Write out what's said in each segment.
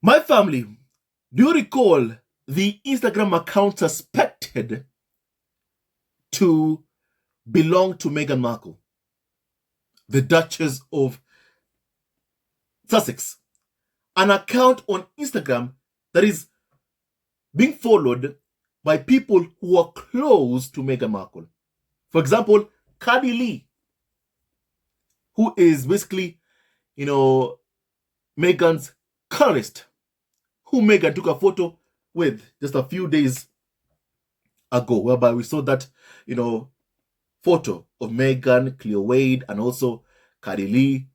My family, do you recall the Instagram account suspected to belong to Meghan Markle, the Duchess of Sussex? An account on Instagram that is being followed by people who are close to Meghan Markle. For example, Cardi Lee, who is basically, Meghan's colorist, who Meghan took a photo with just a few days ago, whereby we saw that, photo of Meghan, Cleo Wade, and also Cardi Lee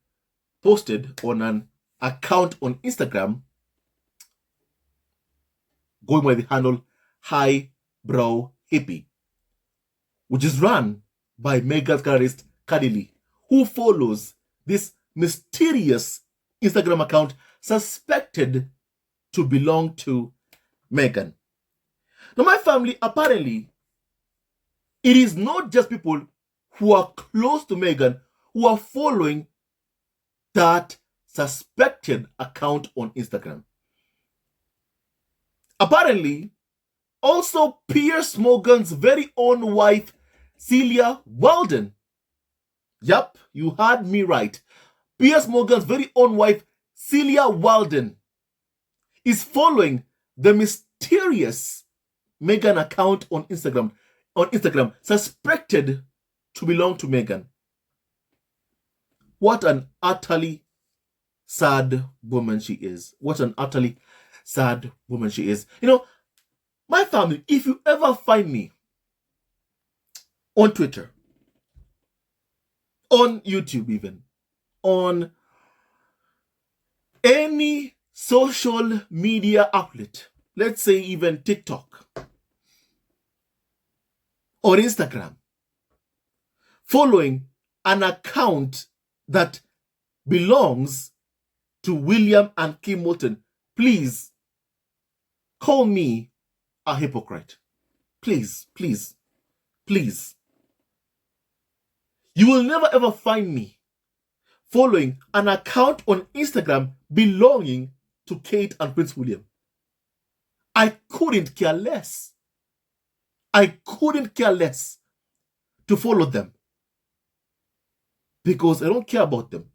posted on an account on Instagram going by the handle Highbrow Hippie, which is run by Meghan's colorist Cardi Lee, who follows this mysterious Instagram account suspected to belong to Meghan. Now, my family, apparently, it is not just people who are close to Meghan who are following that suspected account on Instagram. Apparently, also Piers Morgan's very own wife, Celia Walden. Yep, you heard me right. Piers Morgan's very own wife, Celia Walden, is following the mysterious Meghan account on Instagram, suspected to belong to Meghan. What an utterly sad woman she is. What an utterly sad woman she is. My family, if you ever find me on Twitter, on YouTube even, on any social media outlet, let's say even TikTok or Instagram, following an account that belongs to William and Kim Moulton, please call me a hypocrite. Please, please, please. You will never ever find me following an account on Instagram belonging to Kate and Prince William. I couldn't care less. I couldn't care less to follow them because I don't care about them.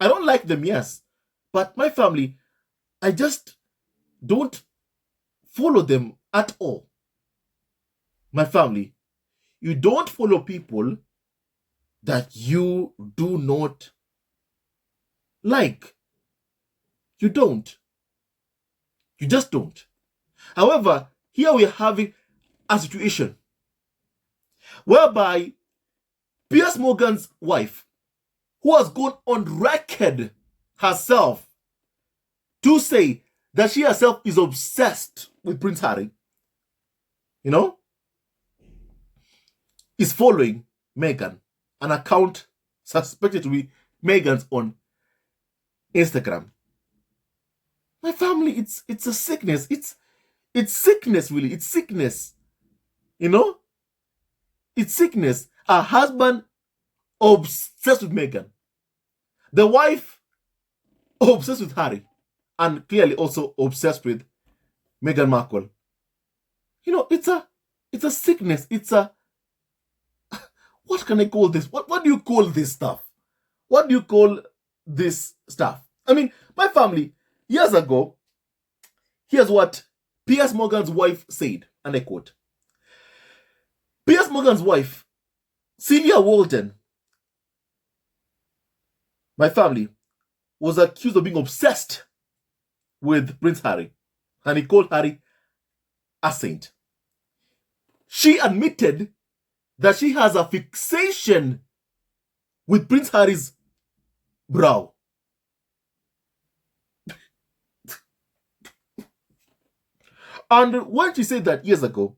I don't like them, yes, but my family, I just don't follow them at all. My family, you don't follow people that you do not like. You don't. You just don't. However, here we are having a situation whereby Piers Morgan's wife, who has gone on record herself to say that she herself is obsessed with Prince Harry, is following Meghan, an account suspected to be Meghan's on Instagram. My family, it's a sickness. It's sickness, really. It's sickness. It's sickness. A husband obsessed with Meghan. The wife obsessed with Harry. And clearly also obsessed with Meghan Markle. It's a sickness. It's a... What can I call this? What do you call this stuff? What do you call this stuff? I mean, my family, years ago, here's what Piers Morgan's wife said, and I quote. Piers Morgan's wife, Celia Walden, my family, was accused of being obsessed with Prince Harry, and he called Harry a saint. She admitted that she has a fixation with Prince Harry's brow. And when she said that years ago,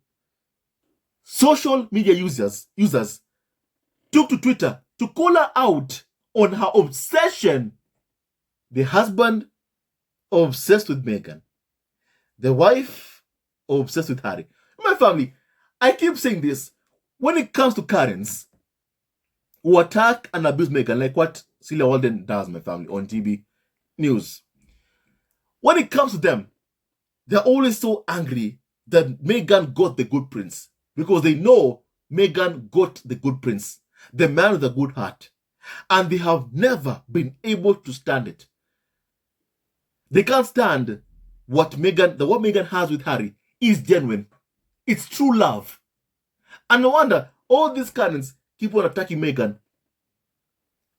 social media users took to Twitter to call her out on her obsession. The husband obsessed with Meghan. The wife obsessed with Harry. My family, I keep saying this. When it comes to Karens who attack and abuse Meghan, like what Celia Walden does, my family, on TV news, When it comes to them, they're always so angry that Meghan got the good prince, because they know Meghan got the good prince, the man with a good heart, and they have never been able to stand it. They can't stand what Meghan has with Harry is genuine. It's true love. And no wonder all these Karens keep on attacking Meghan,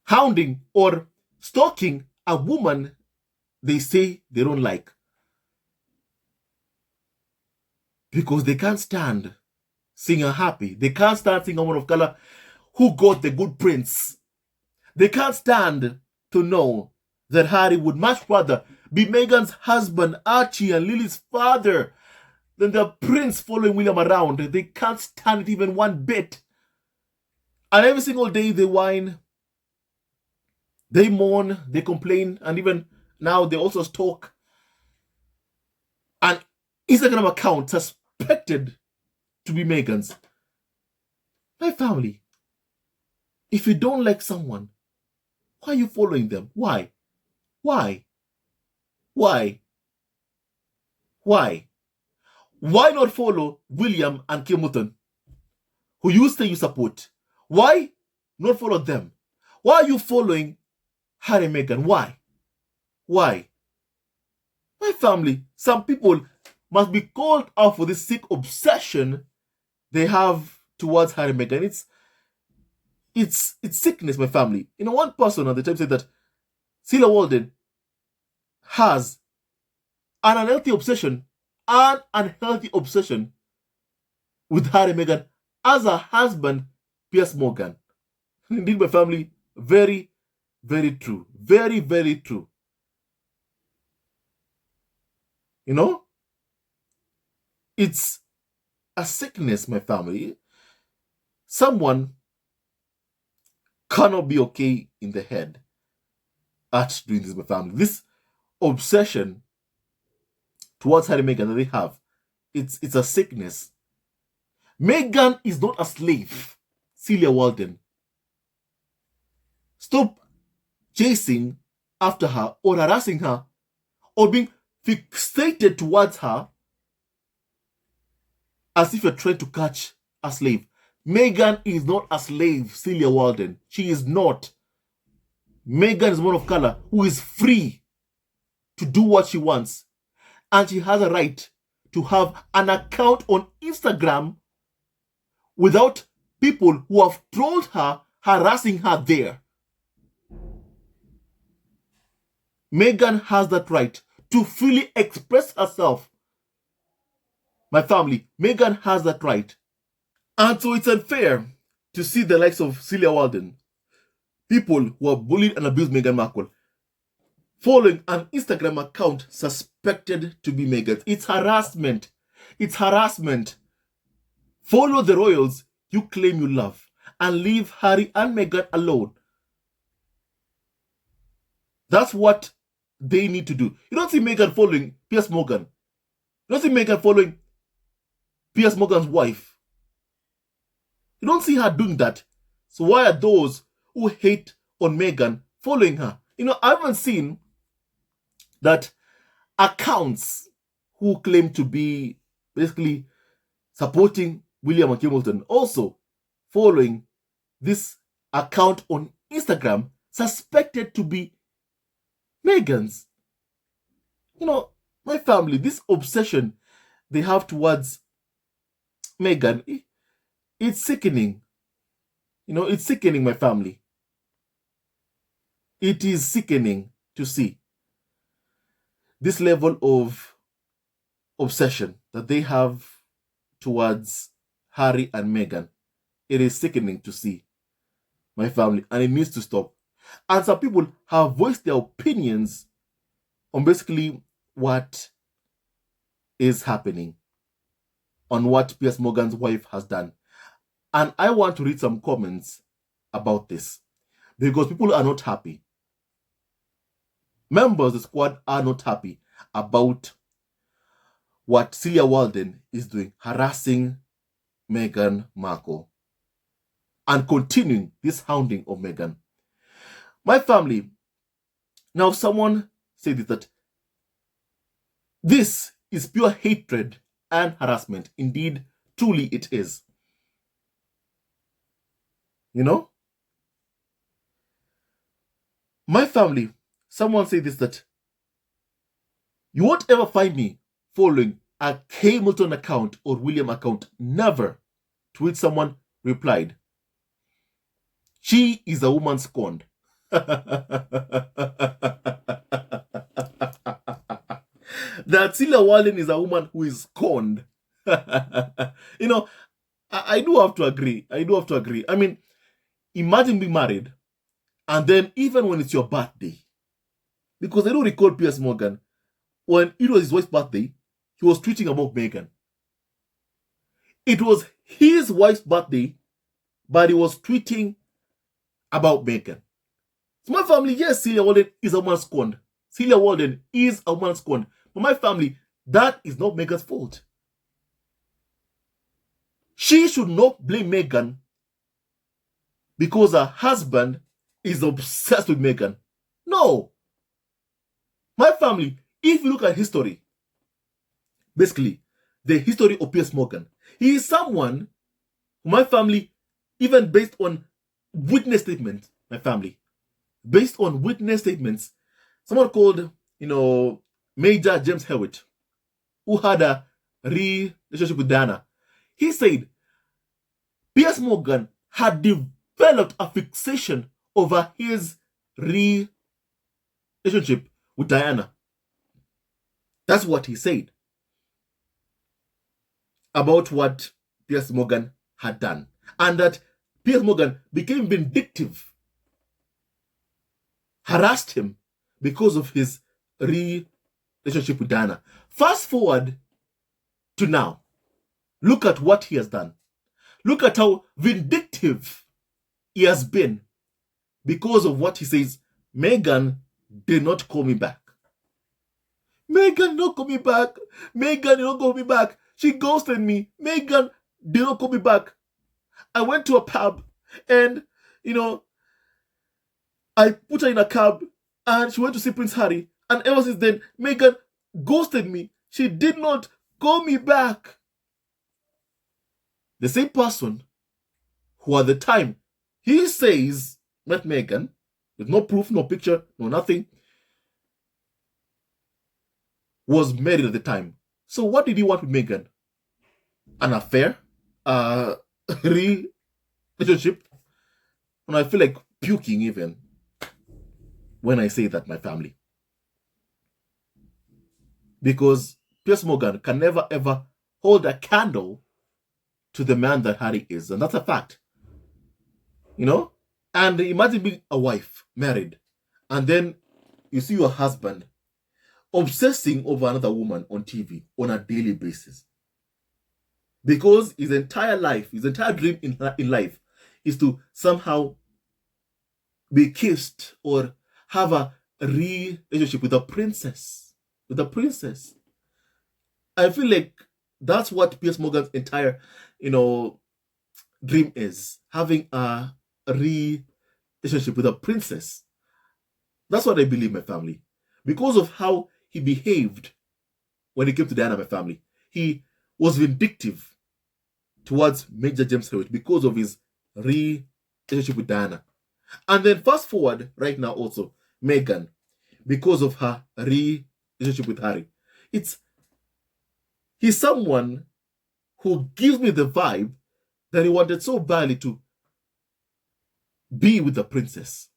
hounding or stalking a woman they say they don't like, because they can't stand seeing her happy. They can't stand seeing a woman of color who got the good prince. They can't stand to know that Harry would much rather be Meghan's husband, Archie, and Lily's father than the prince following William around. They can't stand it even one bit. And every single day they whine, they mourn, they complain, and even now they also stalk an Instagram account suspected to be Meghan's. My family, if you don't like someone, why are you following them? Why? Why? Why? Why? Why not follow William and Kim Mutton, who you say you support? Why not follow them? Why are you following Harry and Meghan? Why? Why? My family, some people must be called out for this sick obsession they have towards Harry and Meghan. It's sickness, my family. One person at the time said that Celia Walden has an unhealthy obsession with Harry and Meghan as her husband, Piers Morgan. Indeed, my family, very, very true. Very, very true. It's a sickness, my family. Someone cannot be okay in the head at doing this, my family. This obsession towards Harry and Meghan that they have, it's a sickness. Meghan is not a slave, Celia Walden. Stop chasing after her or harassing her or being fixated towards her as if you're trying to catch a slave. Meghan is not a slave, Celia Walden. She is not. Meghan is one of color who is free to do what she wants. And she has a right to have an account on Instagram without people who have trolled her, harassing her there. Meghan has that right to freely express herself. My family, Meghan has that right. And so it's unfair to see the likes of Celia Walden, people who have bullied and abused Meghan Markle, following an Instagram account suspected to be Meghan. It's harassment. It's harassment. Follow the royals you claim you love and leave Harry and Meghan alone. That's what they need to do. You don't see Meghan following Piers Morgan. You don't see Meghan following Piers Morgan's wife. You don't see her doing that. So why are those who hate on Meghan following her? I haven't seen that accounts who claim to be basically supporting William and Hamilton also following this account on Instagram suspected to be Meghan's. My family, this obsession they have towards Meghan, it's sickening. It's sickening, my family. It is sickening to see this level of obsession that they have towards Harry and Meghan. It is sickening to see, my family, and it needs to stop. And some people have voiced their opinions on basically what is happening, on what Piers Morgan's wife has done. And I want to read some comments about this because people are not happy. Members of the squad are not happy about what Celia Walden is doing, harassing Meghan Markle and continuing this hounding of Meghan. My family, now someone said that This is pure hatred and harassment. Indeed, truly it is. You know? My family, someone said this, that you won't ever find me following a K. Milton account or William account. Never. To which someone replied, she is a woman scorned. That Celia Walden is a woman who is scorned. You know, I do have to agree. I do have to agree. I mean, imagine being married, and then even when it's your birthday, because I do recall Piers Morgan, when it was his wife's birthday, he was tweeting about Meghan. It was his wife's birthday, but he was tweeting about Meghan. So my family, yes, Celia Walden is a woman scorned. Celia Walden is a woman scorned. But my family, that is not Meghan's fault. She should not blame Meghan because her husband is obsessed with Meghan. No. My family, if you look at history, basically, the history of Piers Morgan, he is someone who my family, even based on witness statements, my family, based on witness statements, someone called, Major James Hewitt, who had a relationship with Diana, he said Piers Morgan had developed a fixation over his relationship with Diana. That's what he said about what Piers Morgan had done. And that Piers Morgan became vindictive, harassed him because of his relationship with Diana. Fast forward to now. Look at what he has done. Look at how vindictive he has been because of what he says. Meghan did not call me back. Meghan did not call me back. Meghan did not call me back. She ghosted me. Meghan did not call me back. I went to a pub and, I put her in a cab and she went to see Prince Harry. And ever since then, Meghan ghosted me. She did not call me back. The same person who at the time he says met Meghan, with no proof, no picture, no nothing, was married at the time. So what did he want with Meghan? An affair? A relationship? And I feel like puking even when I say that, my family. Because Piers Morgan can never ever hold a candle to the man that Harry is. And that's a fact. And imagine being a wife, married, and then you see your husband obsessing over another woman on TV on a daily basis. Because his entire life, his entire dream in life is to somehow be kissed or have a relationship with a princess. With a princess. I feel like that's what Piers Morgan's entire, dream is. Having a relationship with a princess. That's what I believe, my family. Because of how he behaved when it came to Diana, my family. He was vindictive towards Major James Hewitt because of his relationship with Diana. And then fast forward right now also, Meghan, because of her relationship with Harry. He's someone who gives me the vibe that he wanted so badly to be with the princess.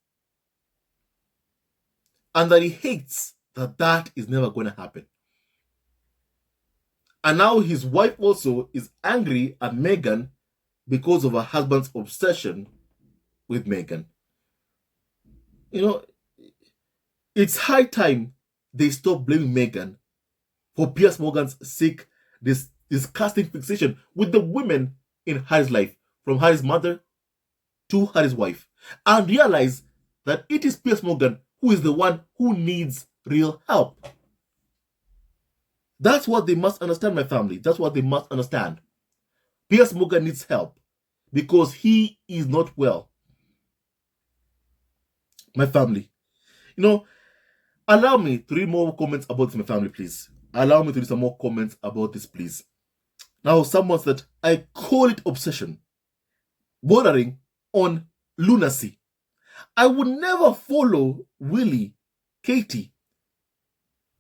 And that he hates that is never going to happen. And now his wife also is angry at Meghan because of her husband's obsession with Meghan. It's high time they stop blaming Meghan for Piers Morgan's sick, this disgusting fixation with the women in Harry's life, from Harry's mother to Harry's wife, and realize that it is Piers Morgan who is the one who needs real help. That's what they must understand, my family. That's what they must understand. Piers Morgan needs help because he is not well. My family. Allow me to read more comments about my family, please. allow me to do some more comments about this, please. Now, someone said, I call it obsession, bordering on lunacy. I would never follow Willie, Katie,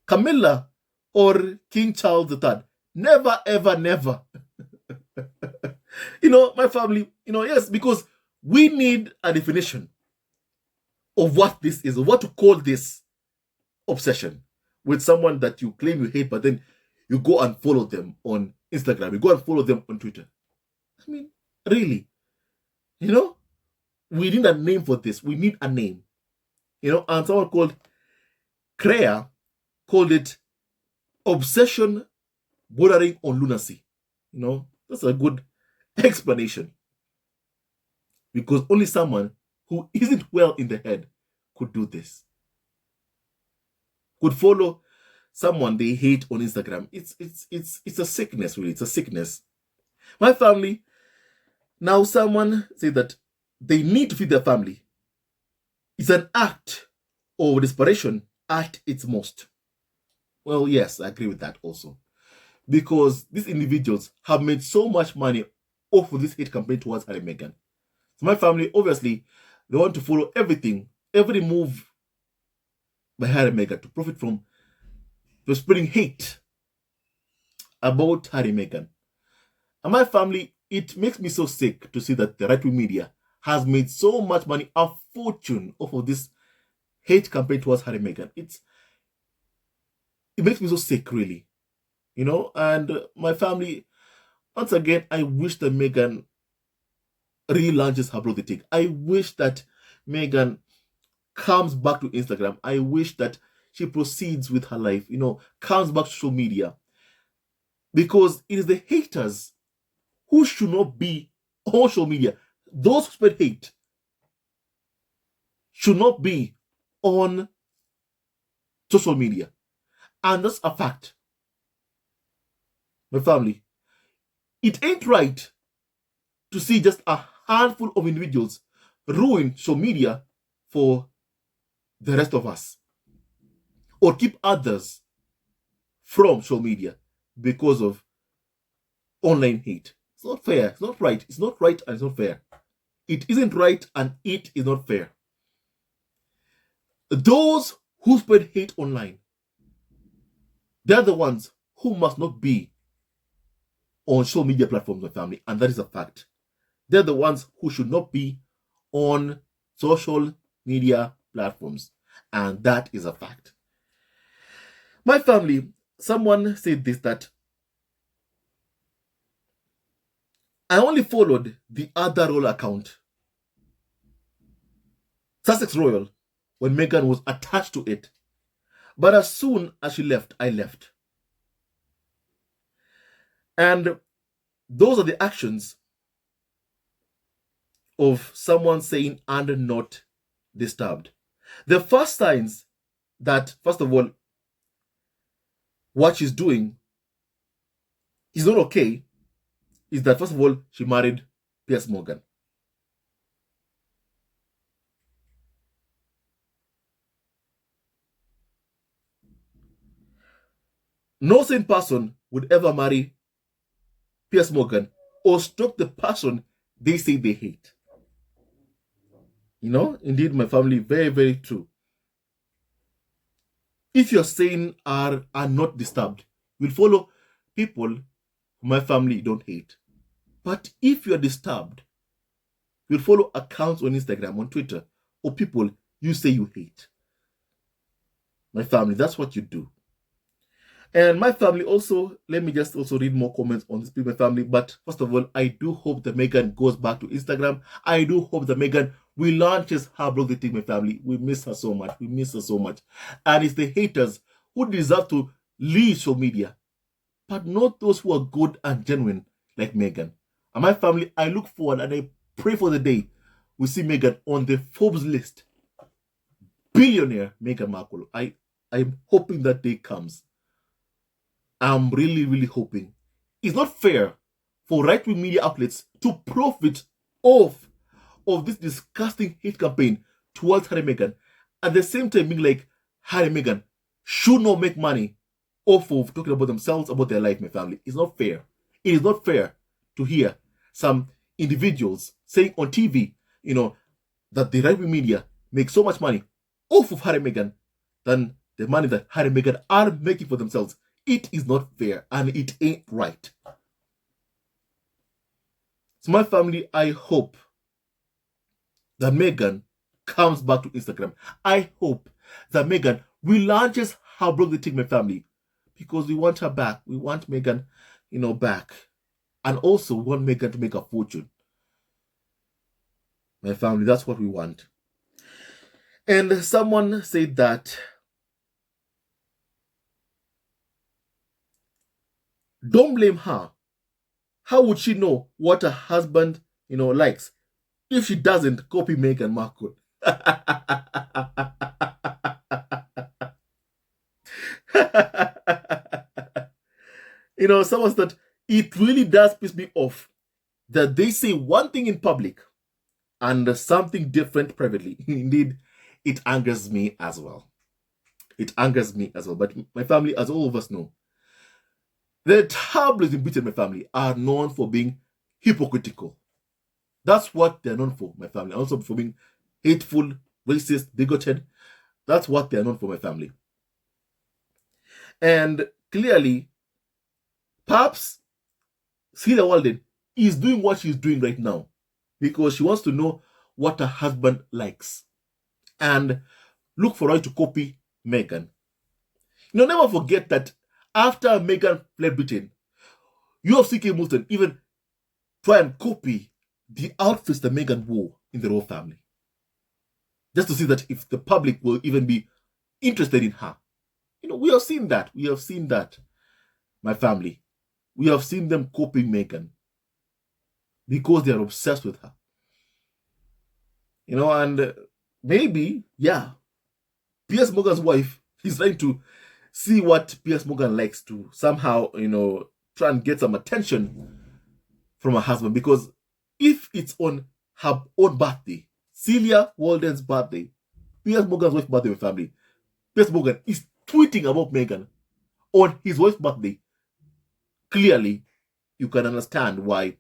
Camilla, or King Charles III. Never, ever, never. My family, yes, because we need a definition of what this is, of what to call this obsession with someone that you claim you hate, but then you go and follow them on Instagram, you go and follow them on Twitter. I mean, really, we need a name for this. We need a name, and someone called Crea called it obsession bordering on lunacy. That's a good explanation, because only someone who isn't well in the head could do this, could follow someone they hate on Instagram. It's a sickness, really. It's a sickness. My family, now someone said that they need to feed their family. It's an act of desperation at its most. Well, yes, I agree with that also. Because these individuals have made so much money off of this hate campaign towards Harry and Meghan. So my family, obviously, they want to follow everything, every move by Harry and Meghan to profit from spreading hate about Harry and Meghan. And my family, it makes me so sick to see that the right-wing media has made so much money, a fortune, off of this hate campaign towards Harry and Meghan. It makes me so sick, really. And my family, once again, I wish that Meghan relaunches her blog, The Take. I wish that Meghan comes back to Instagram. I wish that she proceeds with her life, comes back to social media. Because it is the haters who should not be on social media. Those who spread hate should not be on social media. And that's a fact. My family, it ain't right to see just a handful of individuals ruin social media for the rest of us, or keep others from social media because of online hate. It's not fair. It's not right. It's not right and it's not fair. It isn't right and it is not fair. Those who spread hate online, they're the ones who must not be on social media platforms, my family, and that is a fact. They're the ones who should not be on social media platforms, and that is a fact. My family, someone said this, that I only followed the other royal account, Sussex Royal, when Meghan was attached to it. But as soon as she left, I left. And those are the actions of someone saying, and not disturbed. The first signs that, first of all, what she's doing is not okay is that, first of all, she married Piers Morgan. No sane person would ever marry Piers Morgan or stalk the person they say they hate. Indeed, my family, very, very true. If you're saying are not disturbed, you'll follow people who my family don't hate. But if you're disturbed, you'll follow accounts on Instagram, on Twitter, or people you say you hate. My family, that's what you do. And my family also, let me just also read more comments on this my family. But first of all, I do hope that Meghan goes back to Instagram. I do hope that Meghan relaunches her blog, The Take, my family. We miss her so much. We miss her so much. And it's the haters who deserve to leave social media, but not those who are good and genuine like Meghan. And my family, I look forward and I pray for the day we see Meghan on the Forbes list. Billionaire Meghan Markle. I'm hoping that day comes. I'm really, really hoping. It's not fair for right-wing media outlets to profit off of this disgusting hate campaign towards Harry and Meghan, at the same time being like, Harry and Meghan should not make money awful talking about themselves, about their life, my family. It's not fair. It is not fair to hear some individuals saying on TV, that the right wing media make so much money off of Harry and Meghan than the money that Harry and Meghan are making for themselves. It is not fair and it ain't right. So my family, I hope that Meghan comes back to Instagram. I hope that Meghan relaunches her blog, The Take, my family, because we want her back. We want Meghan, back. And also we want Meghan to make a fortune. My family, that's what we want. And someone said that don't blame her. How would she know what her husband, likes if she doesn't copy Meghan Markle? Someone said it really does piss me off that they say one thing in public and something different privately. Indeed, it angers me as well. It angers me as well. But my family, as all of us know, the tabloids in Britain, my family, are known for being hypocritical. That's what they're known for, my family. Also for being hateful, racist, bigoted. That's what they're known for, my family. And clearly, perhaps Celia Walden is doing what she's doing right now because she wants to know what her husband likes and look for her to copy Meghan. Never forget that after Meghan fled Britain, UFC Muslim even try and copy the outfits that Meghan wore in the royal family. Just to see that if the public will even be interested in her. We have seen that. We have seen that, my family. We have seen them copying Meghan because they are obsessed with her. And maybe, Piers Morgan's wife is trying to see what Piers Morgan likes to somehow, try and get some attention from her husband. Because if it's on her own birthday, Celia Walden's birthday, Piers Morgan's wife's birthday, family, Piers Morgan is tweeting about Meghan on his wife's birthday. Clearly, you can understand why,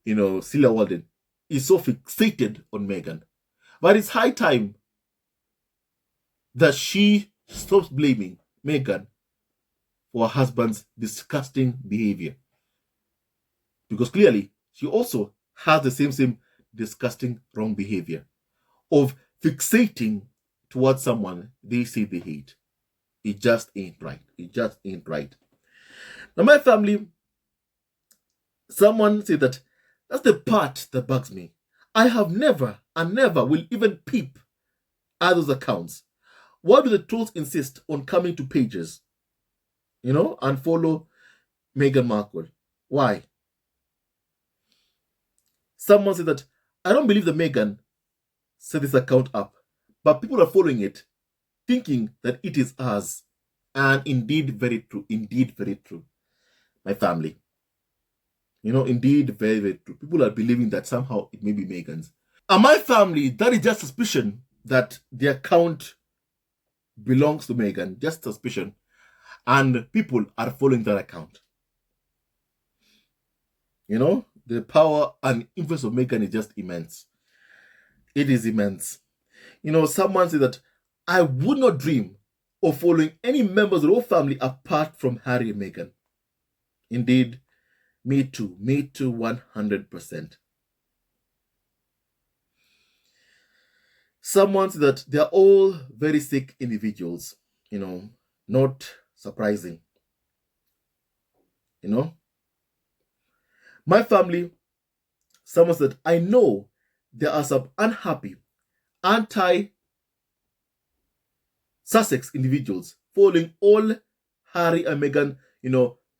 Celia Walden is so fixated on Meghan. But it's high time that she stops blaming Meghan for her husband's disgusting behavior. Because clearly, she also has the same disgusting wrong behavior of fixating towards someone they say they hate. It just ain't right. It just ain't right. Now, my family, someone said that that's the part that bugs me. I have never and never will even peep at those accounts. Why do the trolls insist on coming to pages, and follow Meghan Markle? Why? Someone said that I don't believe that Meghan set this account up, but people are following it, thinking that it is ours. And indeed, very true. Indeed, very true. My family. Indeed, very, very true. People are believing that somehow it may be Meghan's. And my family, that is just suspicion that the account belongs to Meghan. Just suspicion. And people are following that account. The power and influence of Meghan is just immense. It is immense. Someone said that I would not dream of following any members of the whole family apart from Harry and Meghan. Indeed, me too. Me too, 100%. Someone said that they are all very sick individuals. Not surprising. My family, someone said, I know there are some unhappy, anti-Sussex individuals following all Harry and Meghan,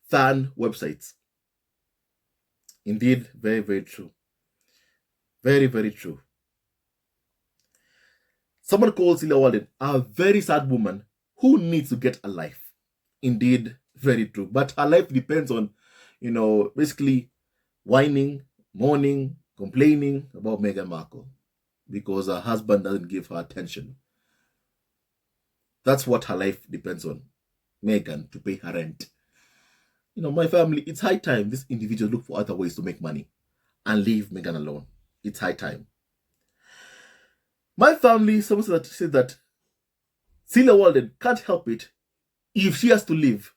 fan websites. Indeed, very, very true. Very, very true. Someone called Celia Walden a very sad woman who needs to get a life. Indeed, very true. But her life depends on, basically whining, mourning, complaining about Meghan Markle because her husband doesn't give her attention. That's what her life depends on. Meghan to pay her rent. My family, it's high time this individual look for other ways to make money and leave Meghan alone. It's high time. My family, someone said that Celia Walden can't help it if she has to live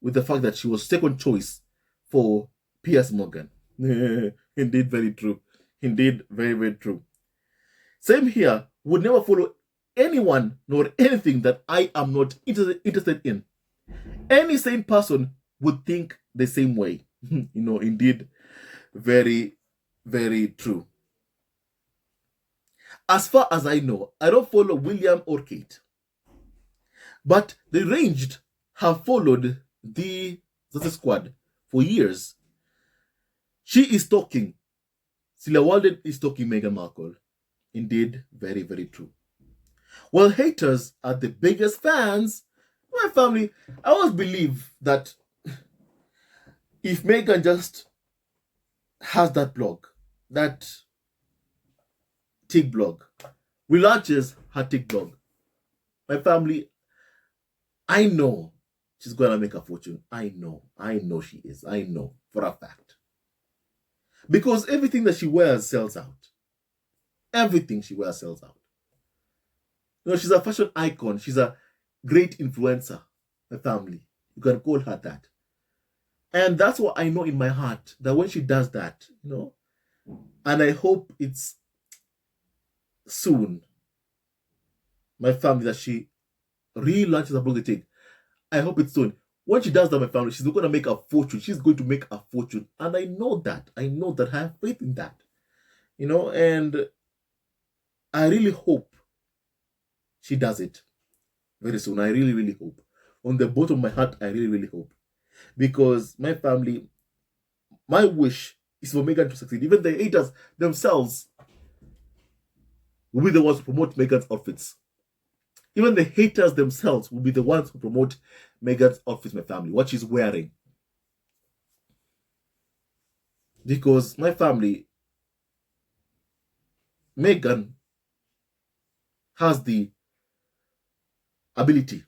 with the fact that she was second choice for Piers Morgan. Indeed, very true. Indeed, very, very true. Same here, would never follow anyone nor anything that I am not interested in. Any sane person would think the same way. Indeed, very, very true. As far as I know, I don't follow William or Kate. But the Ranged have followed the squad for years. She is stalking. Celia Walden is stalking Meghan Markle. Indeed, very, very true. Well, haters are the biggest fans. My family, I always believe that if Meghan just has that blog, that tick blog, relaunches her tick blog, my family, I know she's going to make a fortune. I know she is. I know for a fact. Because everything that she wears sells out. Everything she wears sells out. She's a fashion icon. She's a great influencer. My family, you can call her that. And that's what I know in my heart, that when she does that, and I hope it's soon, my family, that she relaunches a blog they take. I hope it's soon. When she does that, my family, she's not going to make a fortune. She's going to make a fortune. And I know that. I have faith in that. And I really hope she does it very soon. I really, really hope. On the bottom of my heart, I really, really hope. Because my family, my wish is for Meghan to succeed. Even the haters themselves will be the ones who promote Meghan's outfits. Even the haters themselves will be the ones who promote Meghan's outfits, my family, what she's wearing. Because my family, Meghan has the ability,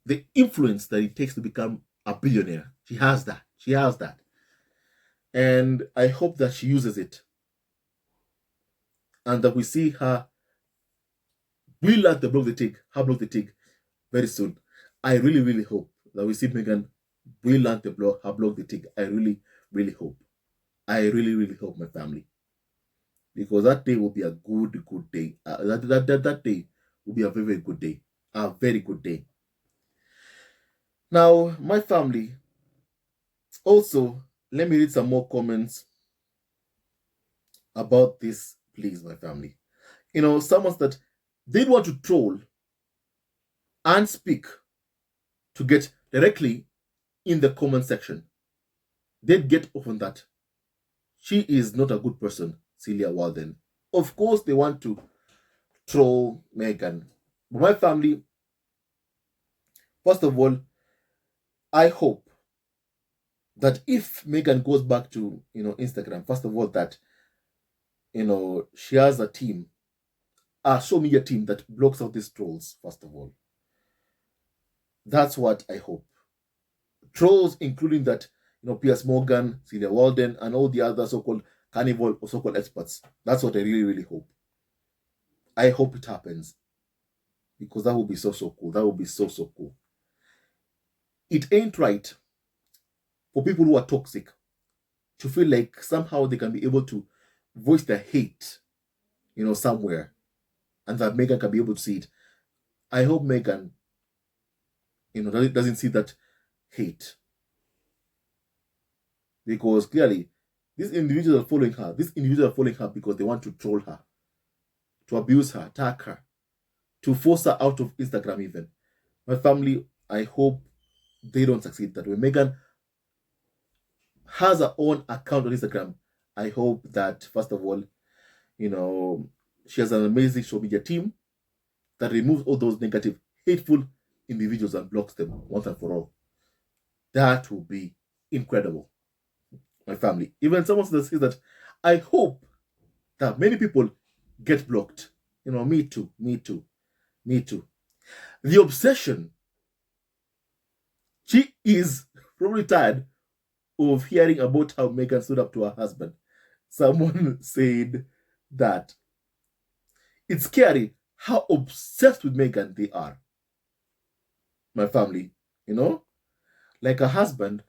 the influence that it takes to become a billionaire. She has that. She has that. And I hope that she uses it. And that we see her relaunch the blog they take, her blog they take very soon. I really, really hope that we see Meghan relaunch her blog they take. I really, really hope. I really, really hope, my family. Because that day will be a good day. That day will be a very, very good day. A very good day. Now, my family, also, let me read some more comments about this, please, my family. Someone that they want to troll and speak to get directly in the comment section. They'd get off on that. She is not a good person, Celia Walden. Of course, they want to troll Meghan. But my family, first of all, I hope that if Meghan goes back to Instagram, first of all, that she has a team, a social media team that blocks out these trolls, first of all. That's what I hope. Trolls, including that, Piers Morgan, Celia Walden, and all the other so-called carnival or so-called experts. That's what I really, really hope. I hope it happens. Because that would be so, so cool. That would be so, so cool. It ain't right for people who are toxic to feel like somehow they can be able to voice their hate, somewhere, and that Meghan can be able to see it. I hope Meghan, doesn't see that hate. Because clearly, these individuals are following her. These individuals are following her because they want to troll her, to abuse her, attack her, to force her out of Instagram even. My family, I hope they don't succeed that way. Meghan has her own account on Instagram. I hope that, first of all, she has an amazing social media team that removes all those negative, hateful individuals and blocks them once and for all. That will be incredible. My family. Even someone says that I hope that many people get blocked. Me too. The obsession She is probably tired of hearing about how Meghan stood up to her husband. Someone said that it's scary how obsessed with Meghan they are. My family, you know, like her husband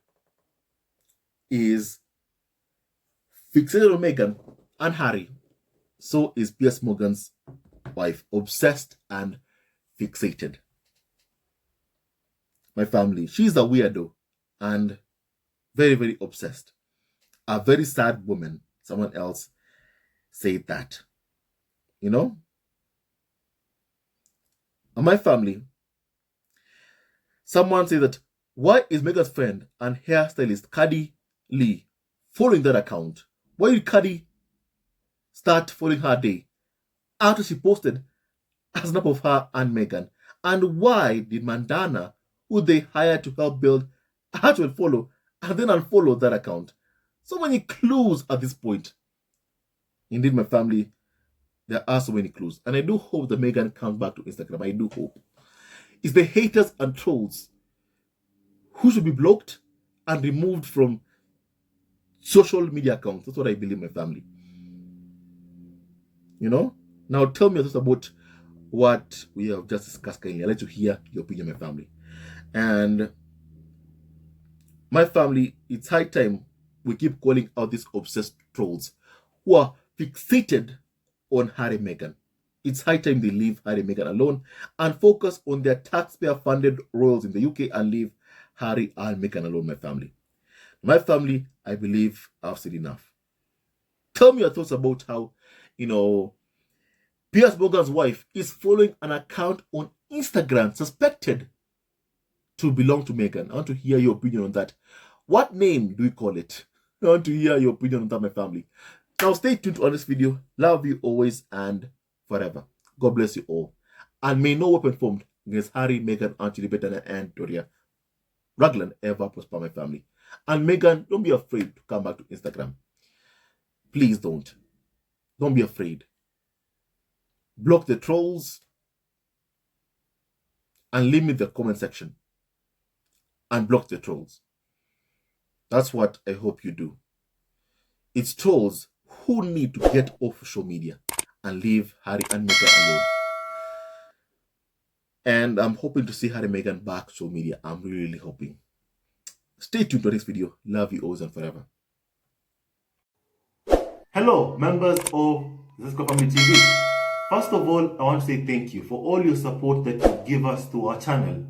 is fixated on Meghan and Harry. So is Piers Morgan's wife, obsessed and fixated. My family, she's a weirdo and very, very obsessed. A very sad woman. Someone else said that. You know? And my family, someone said that, why is Meghan's friend and hairstylist Cardi Lee following that account? Why did Cardi start following her day after she posted a snap of her and Meghan? And why did Mandana, who they hired to help build, actually follow and then unfollow that account? So many clues at this point. Indeed, my family, there are so many clues. And I do hope that Meghan comes back to Instagram. I do hope. It's the haters and trolls who should be blocked and removed from social media accounts. That's what I believe, my family. You know? Now tell me about what we have just discussed. Kindly. I'd like to hear your opinion, my family. And my family, it's high time we keep calling out these obsessed trolls who are fixated on Harry and Meghan. It's high time they leave Harry and Meghan alone and focus on their taxpayer-funded royals in the UK and leave Harry and Meghan alone, my family. My family, I believe I've said enough. Tell me your thoughts about how, Piers Morgan's wife is following an account on Instagram suspected to belong to Meghan. I want to hear your opinion on that. What name do we call it? I want to hear your opinion on that, my family. Now stay tuned on this video. Love you always and forever. God bless you all. And may no weapon formed against Harry, Meghan, Anthony, Bethany, and Doria Raglan ever prosper, my family. And Meghan, don't be afraid to come back to Instagram. Please don't. Don't be afraid. Block the trolls and limit the comment section. And block the trolls. That's what I hope you do. It's trolls who need to get off social media and leave Harry and Meghan alone. And I'm hoping to see Harry and Meghan back social media. I'm really, really hoping. Stay tuned to this video. Love you always and forever. Hello, members of Stalking Family TV. First of all, I want to say thank you for all your support that you give us to our channel.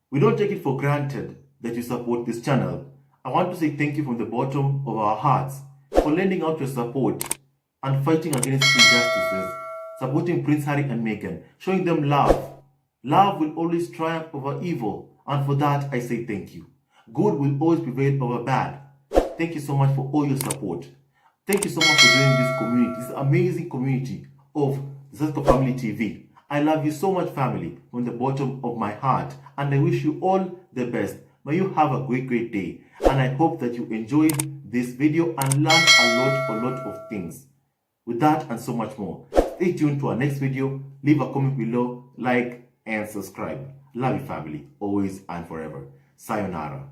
We don't take it for granted that you support this channel. I want to say thank you from the bottom of our hearts for lending out your support and fighting against injustices, supporting Prince Harry and Meghan, showing them love. Love will always triumph over evil, and for that I say thank you. Good will always prevail over bad. Thank you so much for all your support. Thank you so much for joining this community, this amazing community of Stalking Family TV. I love you so much, family, from the bottom of my heart, and I wish you all the best. May you have a great, great day, and I hope that you enjoyed this video and learned a lot of things. With that and so much more, stay tuned to our next video. Leave a comment below, like, and subscribe. Love you, family, always and forever. Sayonara.